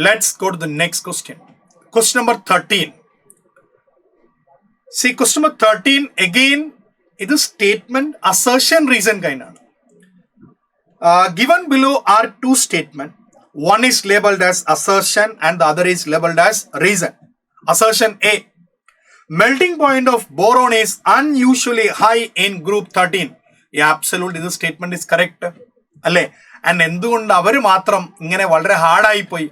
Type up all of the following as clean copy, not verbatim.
Let's go to the next question. Question number 13. See, question number 13 again. It is statement, assertion, reason kind of. Given below are two statements. One is labeled as assertion and the other is labeled as reason. Assertion A. Melting point of boron is unusually high in group 13. Yeah, absolutely. This statement is correct. And എന്തുകൊണ്ട് അവർ മാത്രം ഇങ്ങനെ വളരെ ഹാർഡായി പോയി?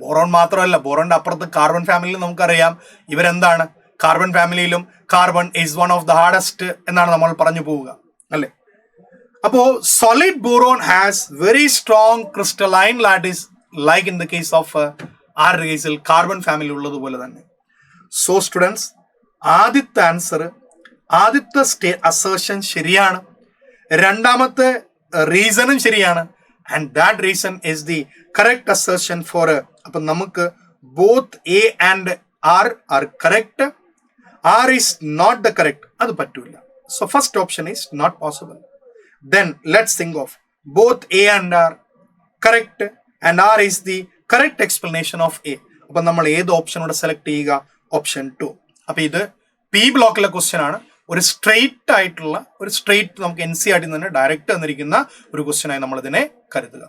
Boron മാത്രമല്ല, ബോറോണിന്റെ അപ്പുറത്ത് carbon family നമുക്കറിയാം. ഇവരെന്താണ്? Carbon ഫാമിലിയിലും carbon is one of the hardest എന്നാണ് നമ്മൾ പറഞ്ഞു പോവുക, അല്ലേ? അപ്പോ solid boron has very strong crystalline lattice like in the case of ആരുടെ കേസിൽ കാർബൺ ഫാമിലി ഉള്ളതുപോലെ തന്നെ. സോ സ്റ്റുഡൻസ്, ആദ്യത്തെ ആൻസർ, ആദ്യത്തെ അസേർഷൻ ശരിയാണ്, രണ്ടാമത്തെ റീസണും ശരിയാണ്. And that reason is the correct assertion four. അപ്പൊ നമുക്ക് both A and R are correct. R is not the correct, അത് പറ്റൂല. So first option is not possible. Then let's think of both A and R correct and R is the correct explanation of A. അപ്പൊ നമ്മൾ ഏത് ഓപ്ഷനോട് select ചെയ്യുക? Option 2. അപ്പൊ ഇത് P ബ്ലോക്കിലെ question ആണ്. ഒരു സ്ട്രെയിറ്റ് ആയിട്ടുള്ള, ഒരു സ്ട്രെയിറ്റ് നമുക്ക് NCERT നിന്ന് ഡയറക്റ്റ് തന്നിരിക്കുന്ന ഒരു ക്വസ്റ്റ്യൻ ആയി നമ്മൾ ഇതിനെ കരുതുക.